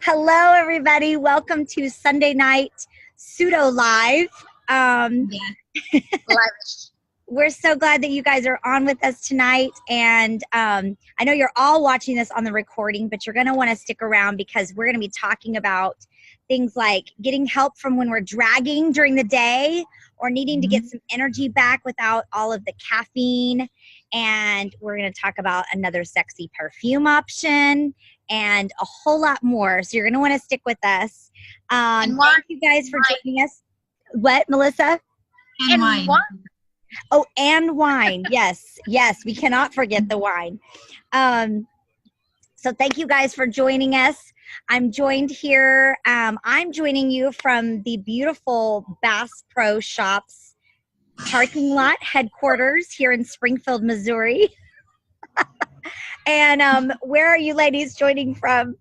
Hello, everybody. Welcome to Sunday Night Pseudo Live. We're so glad that you guys are on with us tonight. And I know you're all watching this on the recording, but you're going to want to stick around because we're going to be talking about things like getting help from when we're dragging during the day or needing to get some energy back without all of the caffeine. And we're going to talk about another sexy perfume option and a whole lot more. So you're going to want to stick with us. Thank you guys for joining us. What, Melissa? And wine. Oh, and wine. Yes, yes. We cannot forget the wine. So thank you guys for joining us. I'm joined here. I'm joining you from the beautiful Bass Pro Shops parking lot headquarters here in Springfield, Missouri. And where are you ladies joining from?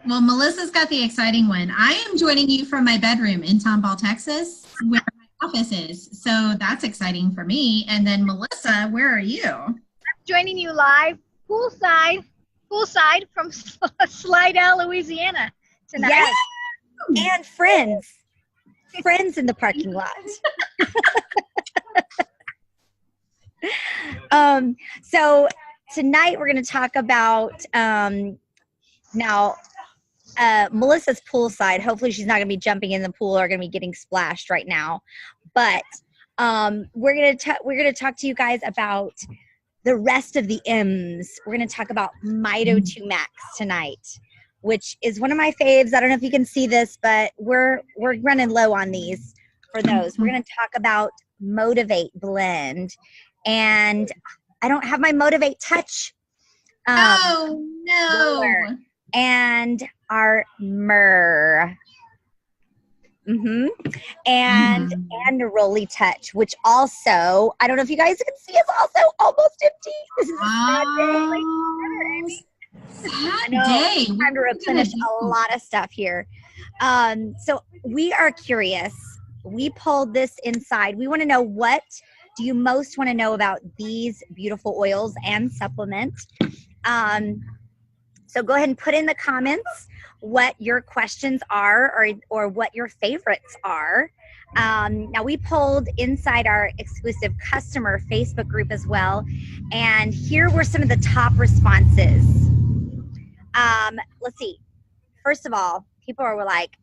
Well, Melissa's got the exciting one. I am joining you from my bedroom in Tomball, Texas, where my office is. So that's exciting for me. And then Melissa, where are you? I'm joining you live, poolside from Slidell, Louisiana tonight. Yes. And friends in the parking lot. So tonight we're going to talk about Melissa's poolside. Hopefully she's not going to be jumping in the pool or going to be getting splashed right now. But we're going to talk to you guys about the rest of the M's. We're going to talk about Mito 2 Max tonight, which is one of my faves. I don't know if you can see this, but we're running low on these for those. We're going to talk about Motivate Blend. And I don't have my Motivate Touch. Oh, no. Roller. And our Myrrh. And Neroli Touch, which also, I don't know if you guys can see, is also almost empty. This is a sad day. Time to replenish a lot of stuff here. So we are curious. We pulled this inside. We want to know, what do you most want to know about these beautiful oils and supplements? So go ahead and put in the comments what your questions are or what your favorites are. Now we pulled inside our exclusive customer Facebook group as well. And here were some of the top responses. Let's see. First of all, people were like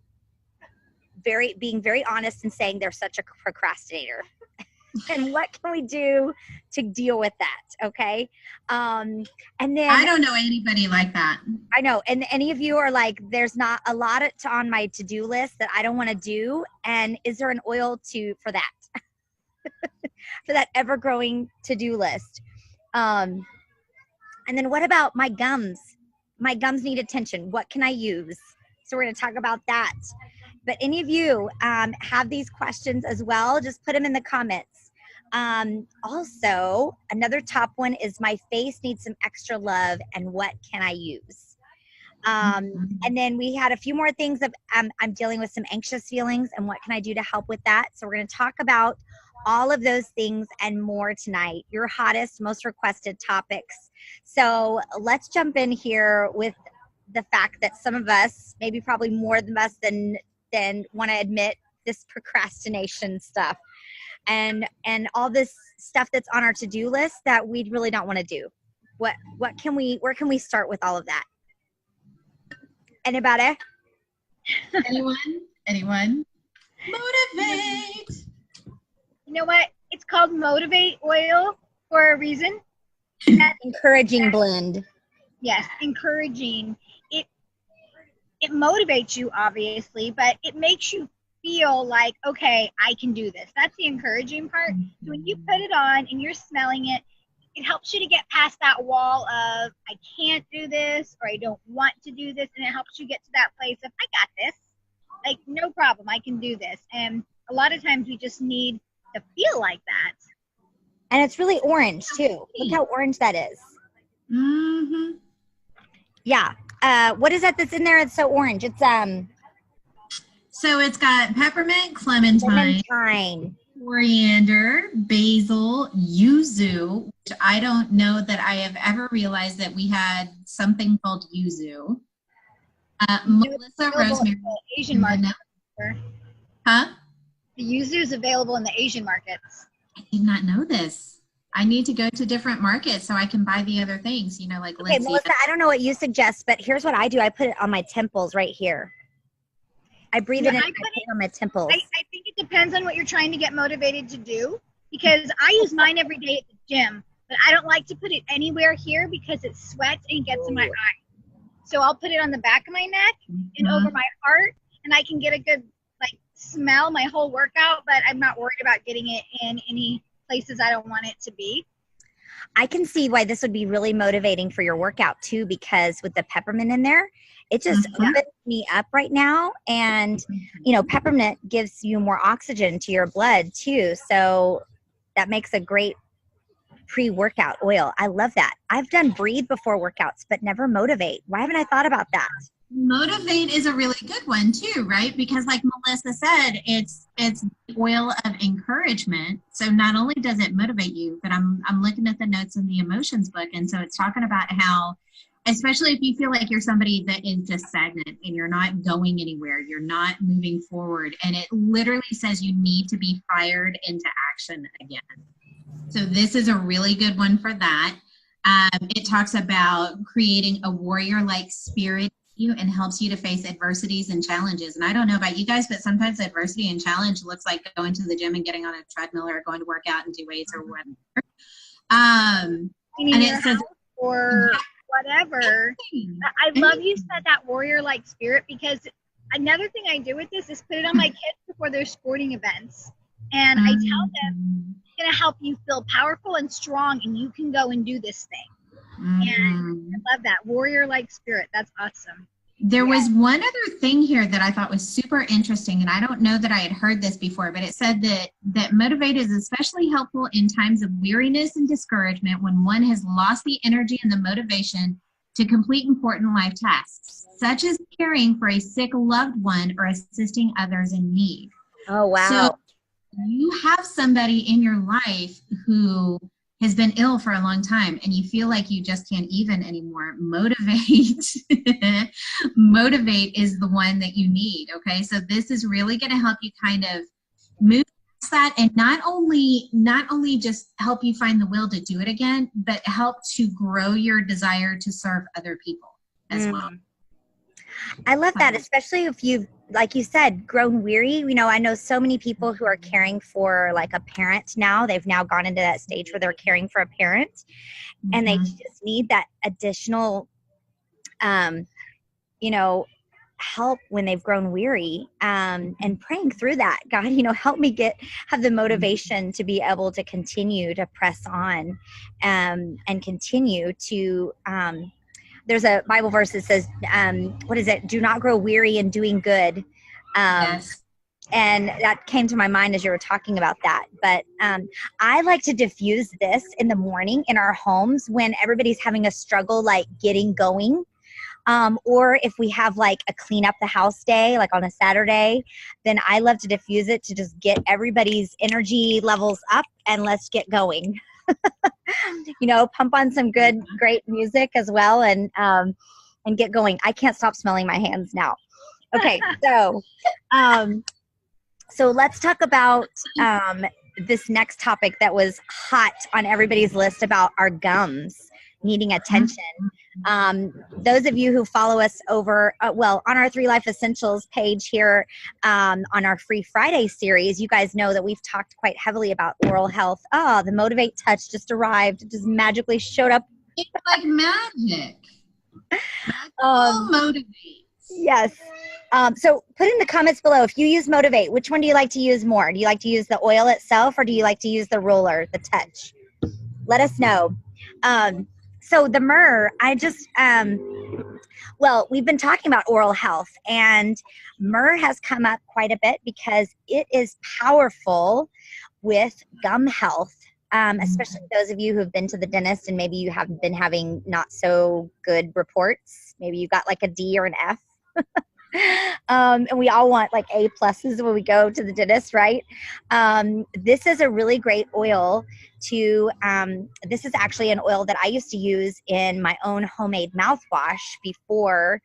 being very honest and saying they're such a procrastinator. And what can we do to deal with that? Okay. And then I don't know anybody like that. I know. And any of you are like, there's not a lot on my to-do list that I don't want to do. And is there an oil for that? For that ever-growing to-do list. And then what about my gums? My gums need attention. What can I use? So we're going to talk about that. But any of you have these questions as well, just put them in the comments. Also, another top one is, my face needs some extra love, and what can I use? And then we had a few more things of I'm dealing with some anxious feelings, and what can I do to help with that? So we're going to talk about all of those things and more tonight. Your hottest, most requested topics. So let's jump in here with the fact that some of us, maybe probably more than us than want to admit, this procrastination stuff and all this stuff that's on our to-do list that we really don't want to do. Where can we start with all of that? Anybody? Anyone? Motivate. You know what? It's called Motivate oil for a reason. Encouraging blend. Yes, encouraging. It motivates you, obviously, but it makes you feel like, okay, I can do this. That's the encouraging part. So when you put it on and you're smelling it, it helps you to get past that wall of, I can't do this, or I don't want to do this, and it helps you get to that place of, I got this. Like, no problem, I can do this. And a lot of times we just need to feel like that. And it's really orange, too. Look how orange that is. Yeah. What is that that's in there? It's so orange. It's So it's got peppermint, clementine, clementine. coriander, basil, yuzu, which I don't know that I have ever realized that we had something called yuzu. Melissa, rosemary, Asian market. huh? The yuzu is available in the Asian markets. I did not know this. I need to go to different markets so I can buy the other things, you know, like Okay, Lindsay. Melissa, I don't know what you suggest, but here's what I do. I put it on my temples right here. I breathe it in. I put it on my temples. I think it depends on what you're trying to get motivated to do, because I use mine every day at the gym, but I don't like to put it anywhere here because it sweats and gets in my eye. So I'll put it on the back of my neck and over my heart, and I can get a good like smell my whole workout, but I'm not worried about getting it in any places I don't want it to be. I can see why this would be really motivating for your workout too, because with the peppermint in there, it just opens me up right now. And, you know, peppermint gives you more oxygen to your blood too. So that makes a great pre-workout oil. I love that. I've done breathe before workouts, but never motivate. Why haven't I thought about that? Motivate is a really good one too, right? Because like Melissa said, it's the oil of encouragement. So not only does it motivate you, but I'm looking at the notes in the emotions book, and so it's talking about how, especially if you feel like you're somebody that is just stagnant and you're not going anywhere, you're not moving forward, and it literally says you need to be fired into action again. So this is a really good one for that. It talks about creating a warrior-like spirit you and helps you to face adversities and challenges. And I don't know about you guys, but sometimes adversity and challenge looks like going to the gym and getting on a treadmill or going to work out and do weights or whatever. And it says, or whatever. I love you said that warrior-like spirit, because another thing I do with this is put it on my kids before their sporting events. And I tell them it's going to help you feel powerful and strong, and you can go and do this thing. And I love that warrior-like spirit. That's awesome. There was one other thing here that I thought was super interesting, and I don't know that I had heard this before, but it said that motivate is especially helpful in times of weariness and discouragement when one has lost the energy and the motivation to complete important life tasks, such as caring for a sick loved one or assisting others in need. Oh, wow. So you have somebody in your life who has been ill for a long time and you feel like you just can't even anymore. Motivate. Motivate is the one that you need. Okay. So this is really going to help you kind of move past that, and not only just help you find the will to do it again, but help to grow your desire to serve other people as well. I love that, especially if you've, like you said, grown weary. You know, I know so many people who are caring for like a parent now. They've now gone into that stage where they're caring for a parent, and they just need that additional, you know, help when they've grown weary, and praying through that. God, you know, help me have the motivation to be able to continue to press on, and continue to, there's a Bible verse that says, what is it? Do not grow weary in doing good. Yes. And that came to my mind as you were talking about that. But I like to diffuse this in the morning in our homes when everybody's having a struggle, like getting going. Or if we have like a clean up the house day, like on a Saturday, then I love to diffuse it to just get everybody's energy levels up and let's get going. You know, pump on some great music as well, and get going. I can't stop smelling my hands now. Okay, so let's talk about this next topic that was hot on everybody's list about our gums needing attention. Those of you who follow us over, on our 3 Life Essentials page here, on our Free Friday series, you guys know that we've talked quite heavily about oral health. Oh, the Motivate Touch just arrived. It just magically showed up. It's like magic. Motivate. Yes. So put in the comments below, if you use Motivate, which one do you like to use more? Do you like to use the oil itself, or do you like to use the roller, the touch? Let us know. So the myrrh, we've been talking about oral health, and myrrh has come up quite a bit because it is powerful with gum health. especially those of you who've been to the dentist and maybe you have been having not so good reports. Maybe you got like a D or an F. And we all want like A pluses when we go to the dentist, right? This is a really great oil to, this is actually an oil that I used to use in my own homemade mouthwash before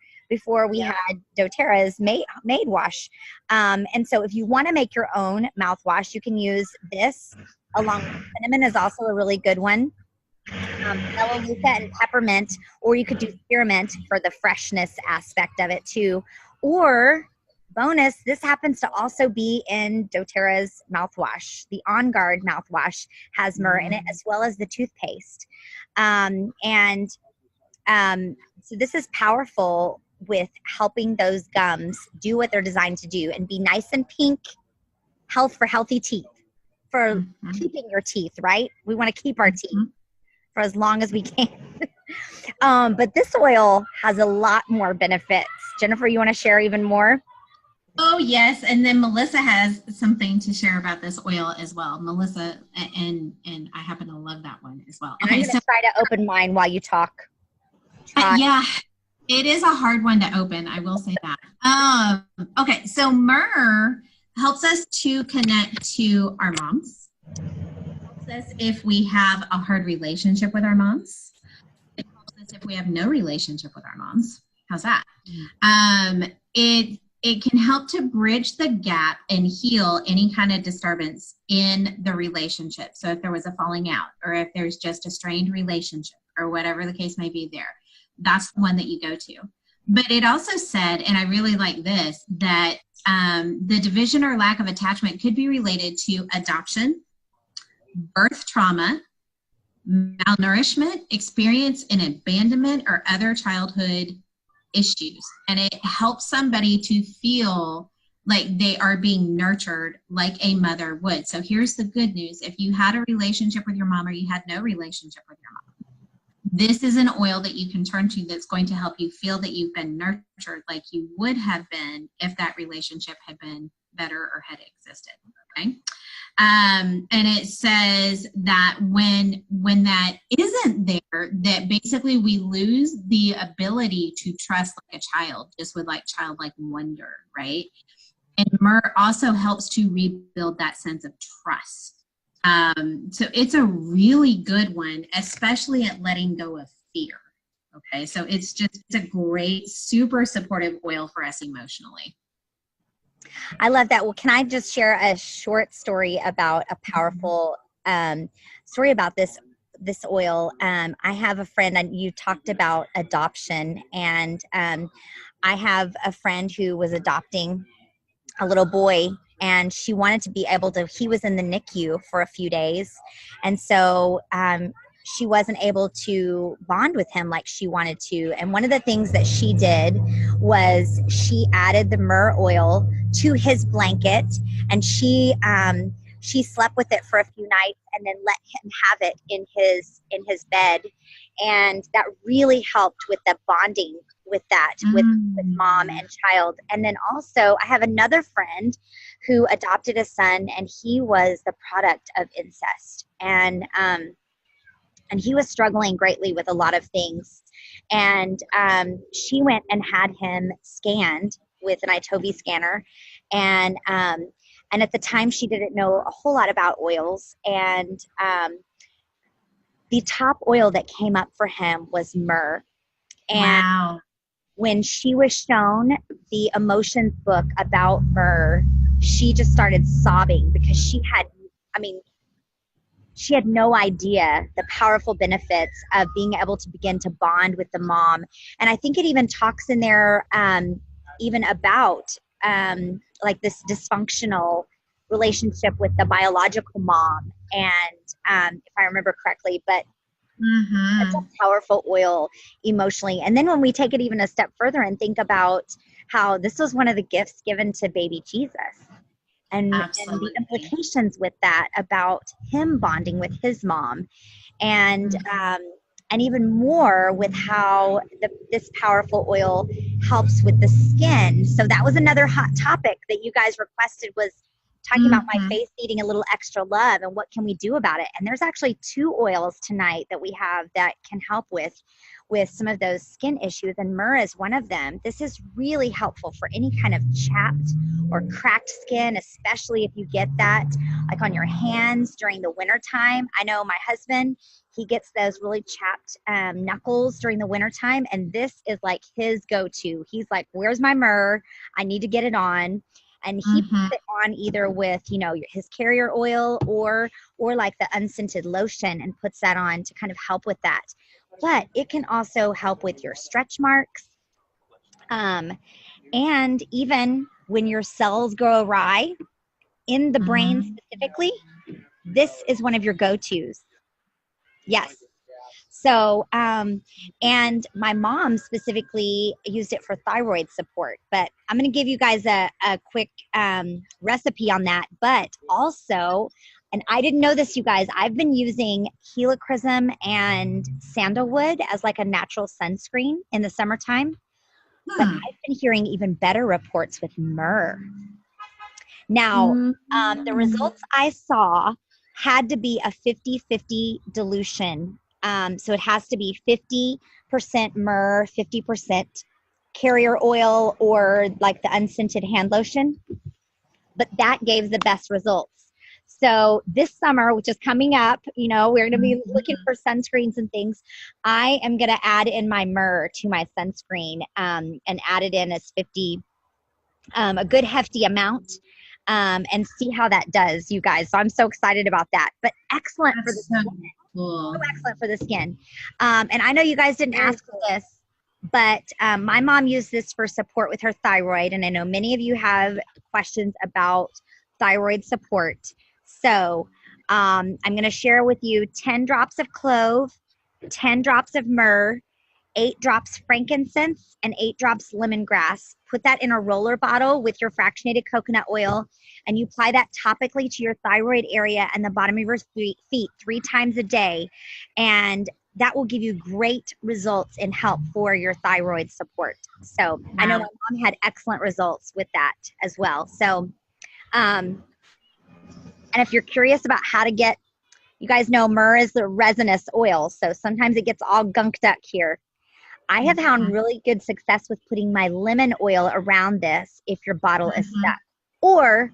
we had doTERRA's made wash. And so if you want to make your own mouthwash, you can use this along with cinnamon is also a really good one. Melaleuca and peppermint, or you could do spearmint for the freshness aspect of it too. Or bonus, this happens to also be in doTERRA's mouthwash. The On Guard mouthwash has myrrh in it, as well as the toothpaste. So this is powerful with helping those gums do what they're designed to do and be nice and pink, health for healthy teeth, for keeping your teeth, right? We want to keep our teeth for as long as we can. But this oil has a lot more benefits. Jennifer, you want to share even more? Oh, yes. And then Melissa has something to share about this oil as well. Melissa, and I happen to love that one as well. Okay, I'm going to try to open mine while you talk. Yeah, it is a hard one to open. I will say that. Okay, so myrrh helps us to connect to our moms. It helps us if we have a hard relationship with our moms. It helps us if we have no relationship with our moms. How's that? It can help to bridge the gap and heal any kind of disturbance in the relationship. So if there was a falling out, or if there's just a strained relationship, or whatever the case may be there, that's the one that you go to. But it also said, and I really like this, that the division or lack of attachment could be related to adoption, birth trauma, malnourishment, experience in abandonment, or other childhood issues. And it helps somebody to feel like they are being nurtured like a mother would. So here's the good news. If you had a relationship with your mom, or you had no relationship with your mom, this is an oil that you can turn to that's going to help you feel that you've been nurtured like you would have been if that relationship had been better or had existed. Okay. And it says that when that isn't there, that basically we lose the ability to trust like a child, just with like childlike wonder, right? And myrrh also helps to rebuild that sense of trust. So it's a really good one, especially at letting go of fear. Okay, so it's a great, super supportive oil for us emotionally. I love that. Well, can I just share a short story about a powerful story about this oil? I have a friend, and you talked about adoption, and I have a friend who was adopting a little boy, and she wanted to be able to, he was in the NICU for a few days, and so she wasn't able to bond with him like she wanted to. And one of the things that she did was she added the myrrh oil to his blanket, and she slept with it for a few nights and then let him have it in his bed. And that really helped with the bonding with that, with mom and child. And then also I have another friend who adopted a son, and he was the product of incest. And he was struggling greatly with a lot of things. And she went and had him scanned with an iTovi scanner. And at the time she didn't know a whole lot about oils. And the top oil that came up for him was myrrh. And wow. When she was shown the emotions book about myrrh, she just started sobbing, because she had no idea the powerful benefits of being able to begin to bond with the mom. And I think it even talks in there even about like this dysfunctional relationship with the biological mom. And if I remember correctly, but it's a powerful oil emotionally. And then when we take it even a step further and think about how this was one of the gifts given to baby Jesus, and the implications with that about him bonding with his mom, and even more with how this powerful oil helps with the skin. So that was another hot topic that you guys requested, was talking about my face needing a little extra love and what can we do about it. And there's actually 2 oils tonight that we have that can help with some of those skin issues, and myrrh is one of them. This is really helpful for any kind of chapped or cracked skin, especially if you get that like on your hands during the winter time. I know my husband, he gets those really chapped knuckles during the winter time, and this is like his go-to. He's like, where's my myrrh? I need to get it on. And he puts it on either with, you know, his carrier oil or like the unscented lotion, and puts that on to kind of help with that. But it can also help with your stretch marks. And even when your cells go awry in the brain specifically, this is one of your go-tos. Yes. So, and my mom specifically used it for thyroid support, but I'm going to give you guys a quick recipe on that. But also, and I didn't know this, you guys, I've been using helichrysum and sandalwood as like a natural sunscreen in the summertime. But I've been hearing even better reports with myrrh. Now, the results I saw had to be a 50-50 dilution. So it has to be 50% myrrh, 50% carrier oil, or like the unscented hand lotion. But that gave the best results. So this summer, which is coming up, you know, we're going to be looking for sunscreens and things. I am going to add in my myrrh to my sunscreen and add it in as 50, a good hefty amount, and see how that does, you guys. So I'm so excited about that. But excellent for the skin. Cool. So excellent for the skin. And I know you guys didn't ask for this, but my mom used this for support with her thyroid. And I know many of you have questions about thyroid support. So I'm going to share with you 10 drops of clove, 10 drops of myrrh, 8 drops frankincense, and 8 drops lemongrass. Put that in a roller bottle with your fractionated coconut oil, and you apply that topically to your thyroid area and the bottom of your feet 3 times a day. And that will give you great results and help for your thyroid support. So I know my mom had excellent results with that as well. So, and if you're curious about how to get, you guys know myrrh is the resinous oil, so sometimes it gets all gunked up here. I have found really good success with putting my lemon oil around this if your bottle is stuck. Or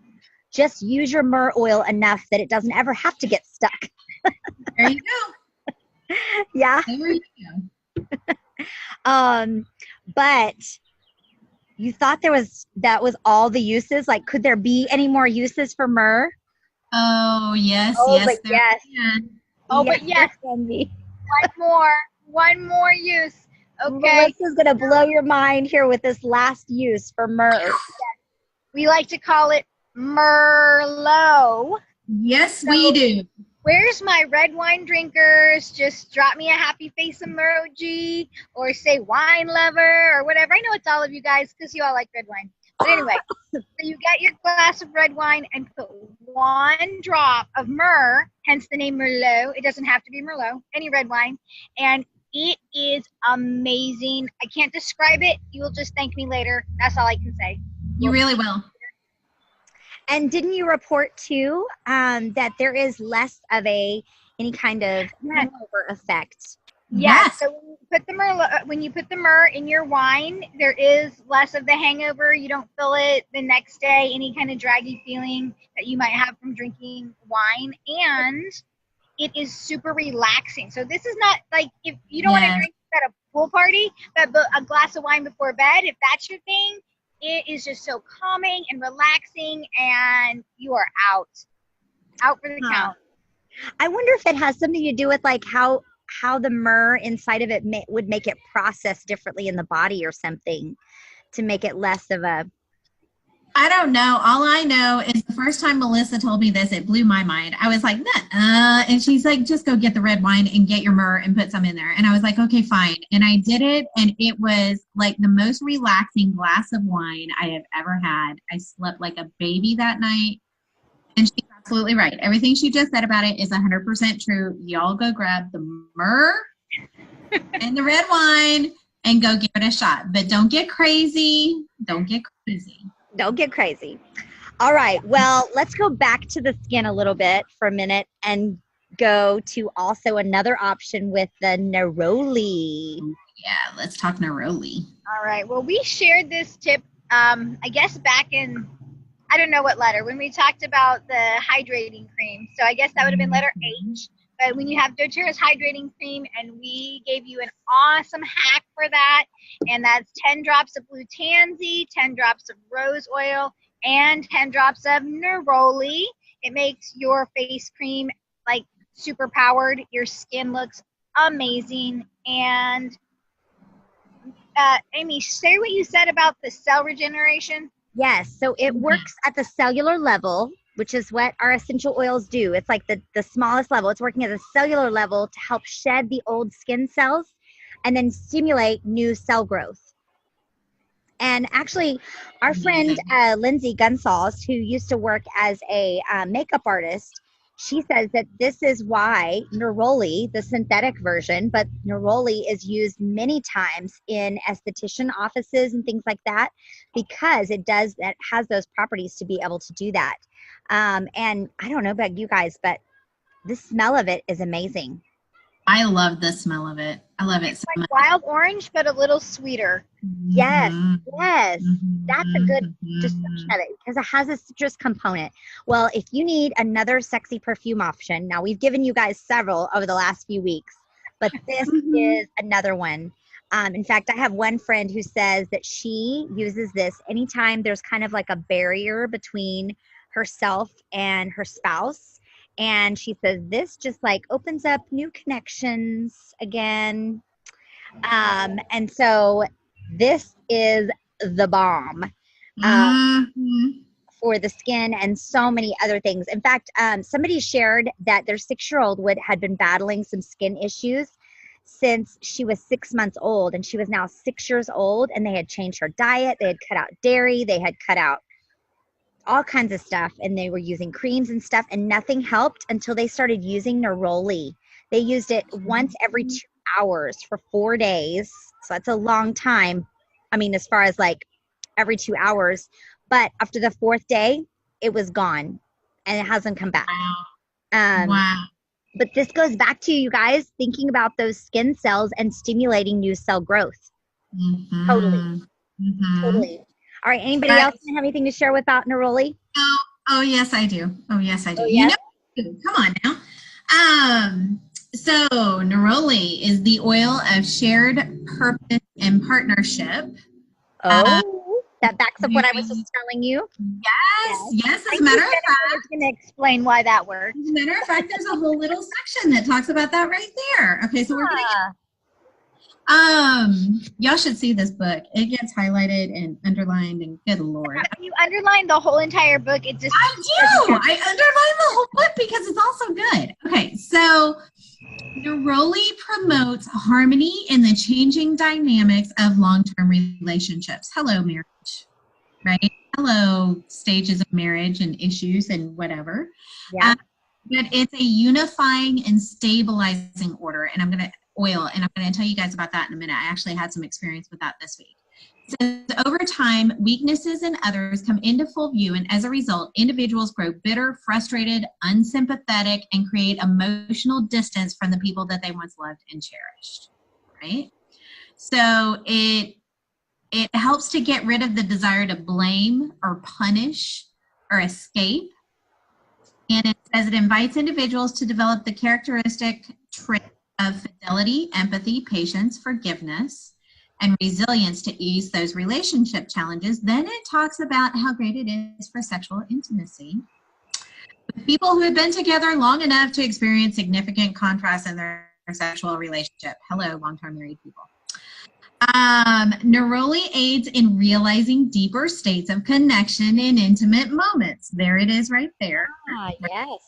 just use your myrrh oil enough that it doesn't ever have to get stuck. There you go. Yeah. There you go. But you thought that was all the uses? Like, could there be any more uses for myrrh? Oh, yes, Oh, yes. but yes. Can. Oh, but yes. One more use. Okay. Melissa's going to blow your mind here with this last use for myrrh. We like to call it Merlot. Yes, we do. Where's my red wine drinkers? Just drop me a happy face emoji or say wine lover or whatever. I know it's all of you guys because you all like red wine. But anyway, so you get your glass of red wine and put 1 drop of myrrh, hence the name Merlot. It doesn't have to be Merlot, any red wine. And it is amazing. I can't describe it. You will just thank me later. That's all I can say. You really will. And didn't you report too that there is less of any kind of hangover effect? Yes. So when you put the myrrh in your wine, there is less of the hangover. You don't feel it the next day, any kind of draggy feeling that you might have from drinking wine. And it is super relaxing. So this is not like if you don't want to drink at a pool party, but a glass of wine before bed, if that's your thing, it is just so calming and relaxing, and you are out for the count. I wonder if it has something to do with like how the myrrh inside of it would make it process differently in the body or something to make it less of a. I don't know. All I know is the first time Melissa told me this, it blew my mind. I was like, nah. And she's like, just go get the red wine and get your myrrh and put some in there. And I was like, okay, fine. And I did it. And it was like the most relaxing glass of wine I have ever had. I slept like a baby that night. And she's absolutely right. Everything she just said about it is 100% true. Y'all go grab the myrrh and the red wine and go give it a shot. But don't get crazy. Don't get crazy. Don't get crazy. All right. Well, let's go back to the skin a little bit for a minute and go to also another option with the neroli. Yeah, let's talk neroli. All right. Well, we shared this tip, I guess back in, I don't know what letter, when we talked about the hydrating cream. So I guess that would have been letter H. But when you have doTERRA's hydrating cream, and we gave you an awesome hack for that, and that's 10 drops of blue tansy, 10 drops of rose oil, and 10 drops of neroli. It makes your face cream like super powered. Your skin looks amazing. And Amy, say what you said about the cell regeneration. Yes. So it works at the cellular level, which is what our essential oils do. It's like the smallest level. It's working at the cellular level to help shed the old skin cells and then stimulate new cell growth. And actually, our friend Lindsay Gunsalls, who used to work as a makeup artist, she says that this is why neroli, the synthetic version, but neroli is used many times in esthetician offices and things like that, because it has those properties to be able to do that. And I don't know about you guys, but the smell of it is amazing. I love the smell of it. I love it so Like much. wild orange, but a little sweeter. Yes, Mhm. yes. That's a good Mhm. description of it because it has a citrus component. Well, if you need another sexy perfume option, now we've given you guys several over the last few weeks, but this is another one. In fact, I have one friend who says that she uses this anytime there's kind of like a barrier between herself and her spouse. And she says this just like opens up new connections again. And so this is the bomb for the skin and so many other things. In fact, somebody shared that their 6-year-old had been battling some skin issues since she was 6 months old, and she was now 6 years old, and they had changed her diet. They had cut out dairy. They had cut out all kinds of stuff, and they were using creams and stuff, and nothing helped until they started using neroli. They used it once every 2 hours for 4 days. So that's a long time. I mean, as far as like every 2 hours. But after the 4th day, it was gone and it hasn't come back. Wow. But this goes back to you guys thinking about those skin cells and stimulating new cell growth. Mhm. Totally. Mhm. Totally. All right. Anybody else have anything to share about neroli? Oh, yes, I do. Oh, yes, I do. Oh, You yes? know, come on now. So neroli is the oil of shared purpose and partnership. Oh, that backs up what I was just telling you. Yes. As a matter of fact, I was going to explain why that works. as a matter of fact, there's a whole little section that talks about that right there. Okay, so we're gonna y'all should see this book. It gets highlighted and underlined, and good Lord. You underline the whole entire book. It just I do. I underline the whole book because it's all so good. Okay, so neroli promotes harmony in the changing dynamics of long-term relationships. Hello, marriage, right? Hello, stages of marriage and issues and whatever. Yeah. But it's a unifying and stabilizing order, and I'm going to tell you guys about that in a minute. I actually had some experience with that this week. So over time, weaknesses in others come into full view, and as a result, individuals grow bitter, frustrated, unsympathetic, and create emotional distance from the people that they once loved and cherished, right? So it helps to get rid of the desire to blame or punish or escape. And it says it invites individuals to develop the characteristic trait of fidelity, empathy, patience, forgiveness, and resilience to ease those relationship challenges. Then it talks about how great it is for sexual intimacy with people who have been together long enough to experience significant contrast in their sexual relationship. Hello, long-term married people. Neroli aids in realizing deeper states of connection in intimate moments. There it is right there. Yes.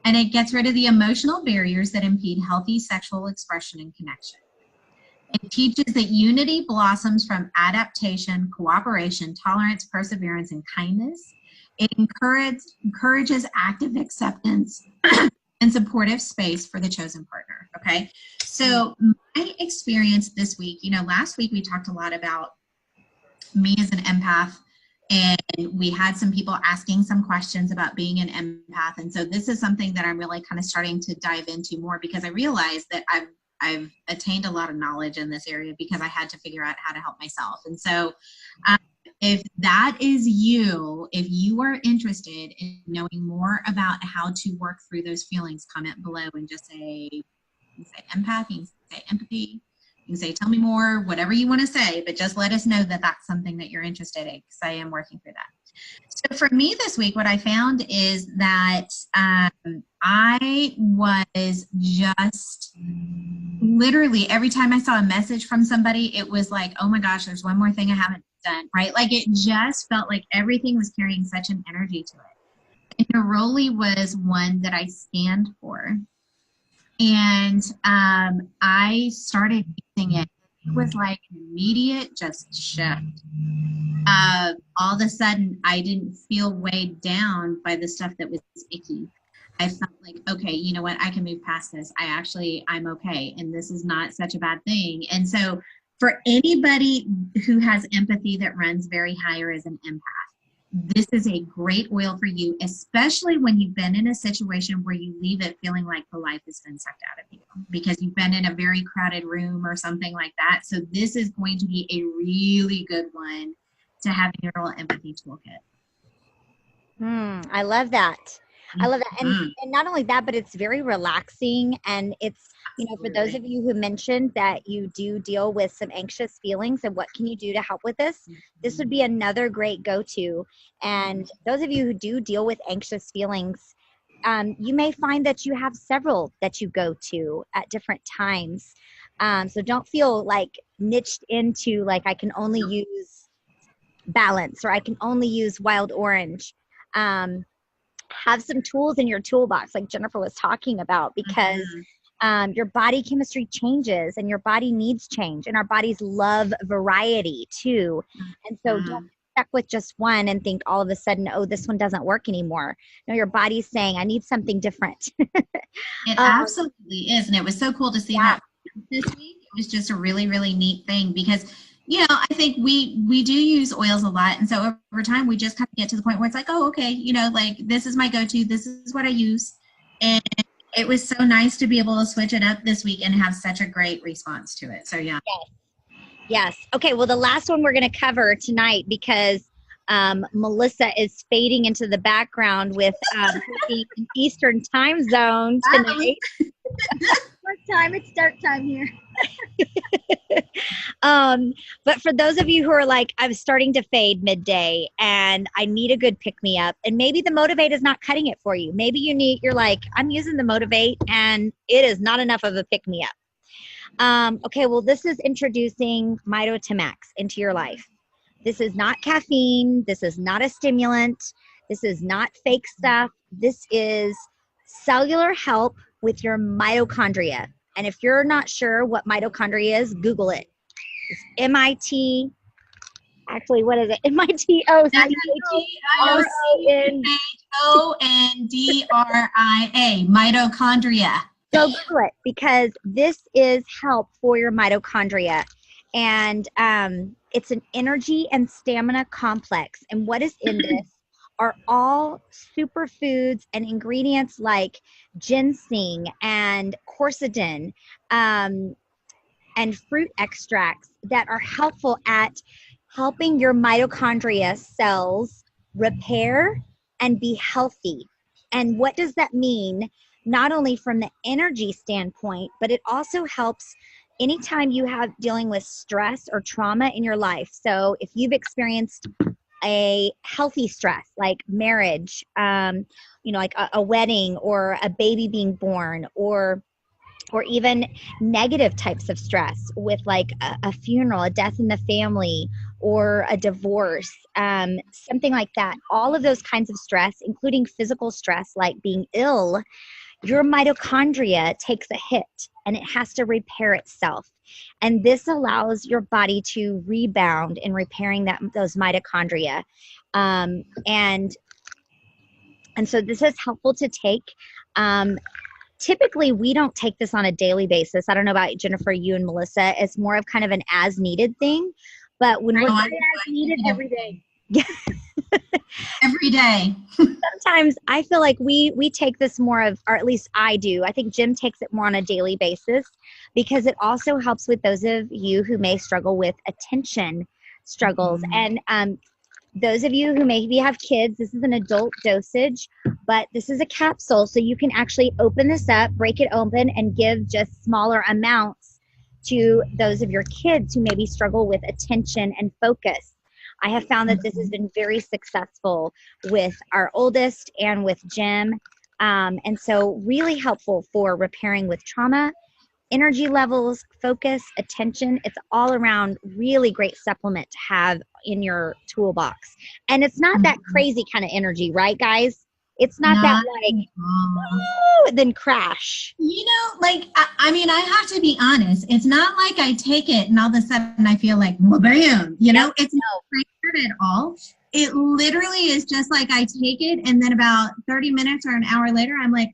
And it gets rid of the emotional barriers that impede healthy sexual expression and connection. It teaches that unity blossoms from adaptation, cooperation, tolerance, perseverance, and kindness. It encourages active acceptance and supportive space for the chosen partner, okay? So my experience this week, last week we talked a lot about me as an empath And we had some people asking some questions about being an empath. And so this is something that I'm really kind of starting to dive into more, because I realized that I've attained a lot of knowledge in this area because I had to figure out how to help myself. And so if that is you, if you are interested in knowing more about how to work through those feelings, comment below and just say, you can say empath, you can say empathy, you can say tell me more, whatever you want to say, but just let us know that that's something that you're interested in, because I am working through that. So for me this week, what I found is that I was just literally every time I saw a message from somebody, it was like, oh my gosh, there's one more thing I haven't done, right? Like it just felt like everything was carrying such an energy to it. And neroli was one that I scanned for. And I started using it. It was like an immediate just shift. All of a sudden, I didn't feel weighed down by the stuff that was icky. I felt like, okay, you know what? I can move past this. I'm okay. And this is not such a bad thing. And so for anybody who has empathy that runs very high or is an empath, this is a great oil for you, especially when you've been in a situation where you leave it feeling like the life has been sucked out of you because you've been in a very crowded room or something like that. So this is going to be a really good one to have in your little empathy toolkit. I love that. I love that. And not only that, but it's very relaxing. And it's, you know, for those of you who mentioned that you do deal with some anxious feelings and what can you do to help with this, this would be another great go-to. And those of you who do deal with anxious feelings, you may find that you have several that you go to at different times. So don't feel like niched into like I can only use balance or I can only use wild orange. Have some tools in your toolbox like Jennifer was talking about, because your body chemistry changes and your body needs change, and our bodies love variety too. And so don't get stuck with just one and think all of a sudden, oh, this one doesn't work anymore. No, your body's saying, I need something different. It absolutely is. And it was so cool to see that this week. It was just a really, really neat thing because, you know, I think we do use oils a lot. And so over time, we just kind of get to the point where it's like, oh, okay, you know, like this is my go-to. This is what I use. And it was so nice to be able to switch it up this week and have such a great response to it. So, yeah. Yes. Okay. Well, the last one we're going to cover tonight, because Melissa is fading into the background with the Eastern time zone tonight. What time? It's dark time here. But for those of you who are like, I'm starting to fade midday and I need a good pick-me-up, and maybe the Motivate is not cutting it for you. Maybe you're like, I'm using the Motivate and it is not enough of a pick-me-up. Okay, well, this is introducing Mito into your life. This is not caffeine. This is not a stimulant. This is not fake stuff. This is cellular help with your mitochondria. And if you're not sure what mitochondria is, Google it. It's MIT. Actually, what is it? MITOCHONDRIA, mitochondria. Go Google it, because this is help for your mitochondria. And it's an energy and stamina complex. And what is in this are all superfoods and ingredients like ginseng and quercetin and fruit extracts that are helpful at helping your mitochondria cells repair and be healthy. And what does that mean? Not only from the energy standpoint, but it also helps anytime you have dealing with stress or trauma in your life. So if you've experienced a healthy stress like marriage, you know, like a wedding or a baby being born, or even negative types of stress with like a funeral, a death in the family, or a divorce, something like that. All of those kinds of stress, including physical stress like being ill, your mitochondria takes a hit and it has to repair itself. And this allows your body to rebound in repairing those mitochondria. And so this is helpful to take. Typically, we don't take this on a daily basis. I don't know about Jennifer, you and Melissa. It's more of kind of an as needed thing. But when we're as needed every day. Every day. Sometimes I feel like we take this more of, or at least I do. I think Jim takes it more on a daily basis because it also helps with those of you who may struggle with attention struggles. And those of you who maybe have kids, this is an adult dosage, but this is a capsule. So you can actually open this up, break it open, and give just smaller amounts to those of your kids who maybe struggle with attention and focus. I have found that this has been very successful with our oldest and with Jim. And so really helpful for repairing with trauma, energy levels, focus, attention. It's all around really great supplement to have in your toolbox. And it's not that crazy kind of energy, right, guys? It's not that like, woo, then crash. You know, like, I mean, I have to be honest. It's not like I take it and all of a sudden I feel like, well, bam, you know, it's not crazy at all. It literally is just like I take it and then about 30 minutes or an hour later, I'm like,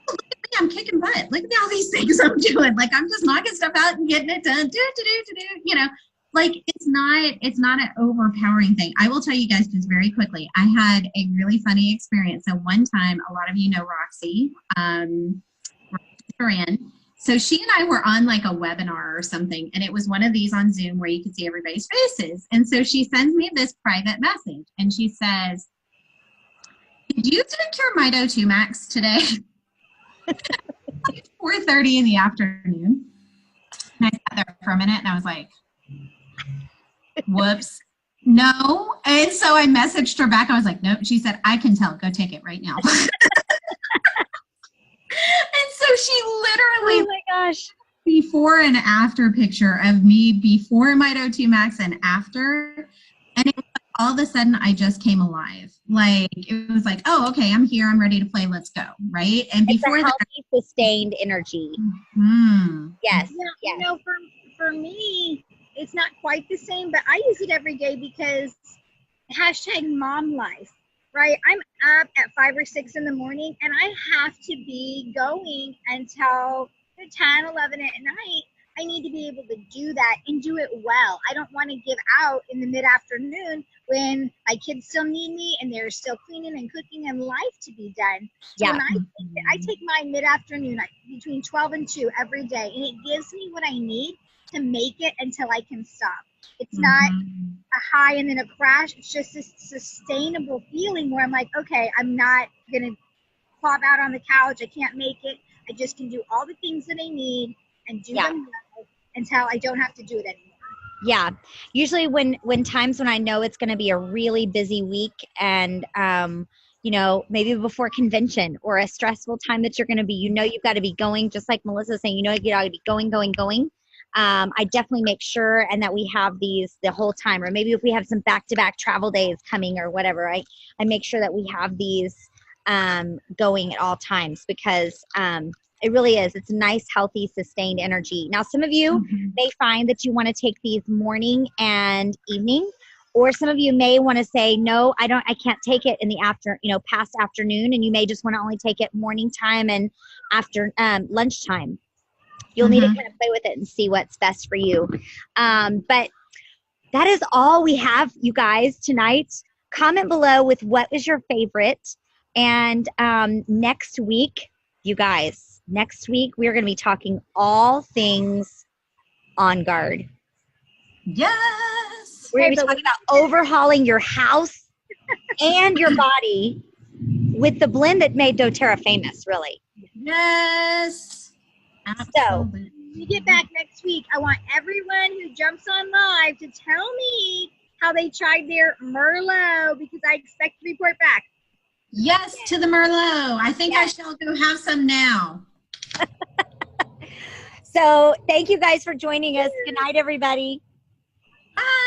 oh, look at me, I'm kicking butt. Look at all these things I'm doing. Like, I'm just knocking stuff out and getting it done. You know, like it's not an overpowering thing. I will tell you guys just very quickly. I had a really funny experience. So one time, a lot of you know Roxy, Duran. So she and I were on like a webinar or something, and it was one of these on Zoom where you could see everybody's faces. And so she sends me this private message, and she says, "Did you take your Mito 2 Max today?" Like 4:30 in the afternoon. And I sat there for a minute, and I was like, whoops, no. And so I messaged her back. I was like, nope. She said, I can tell. Go take it right now. And so she literally, oh my gosh, before and after picture of me before Mito 2 Max and after. And it was like, all of a sudden, I just came alive. Like, it was like, oh, okay, I'm here. I'm ready to play. Let's go. Right. And it's before a that, healthy, sustained energy. Yes. Yeah, Yes. you know, for me, it's not quite the same, but I use it every day because #mom life, right? I'm up at 5 or 6 in the morning and I have to be going until 10, 11 at night. I need to be able to do that and do it well. I don't want to give out in the mid-afternoon when my kids still need me and they're still cleaning and cooking and life to be done. So Yeah. when I take my mid-afternoon between 12 and 2 every day, and it gives me what I need to make it until I can stop. It's not a high and then a crash. It's just this sustainable feeling where I'm like, okay, I'm not going to pop out on the couch. I can't make it. I just can do all the things that I need and do them well until I don't have to do it anymore. Yeah. Usually when times when I know it's going to be a really busy week and, you know, maybe before convention or a stressful time that you're going to be, you know, you've got to be going, just like Melissa's saying, you know, you got to be going. I definitely make sure and that we have these the whole time, or maybe if we have some back-to-back travel days coming or whatever, I make sure that we have these going at all times because it really is. It's nice, healthy, sustained energy. Now, some of you may find that you want to take these morning and evening, or some of you may want to say, no, I can't take it in the past afternoon, and you may just want to only take it morning time and after lunchtime. You'll need to kind of play with it and see what's best for you. But that is all we have, you guys, tonight. Comment below with what is your favorite. And next week, you guys, we're going to be talking all things On Guard. Yes. We're going to be talking about overhauling your house and your body with the blend that made doTERRA famous, really. Yes. So, when we get back next week, I want everyone who jumps on live to tell me how they tried their Merlot because I expect to report back. Yes, to the Merlot. I think I shall go have some now. So thank you guys for joining us. Good night, everybody. Bye.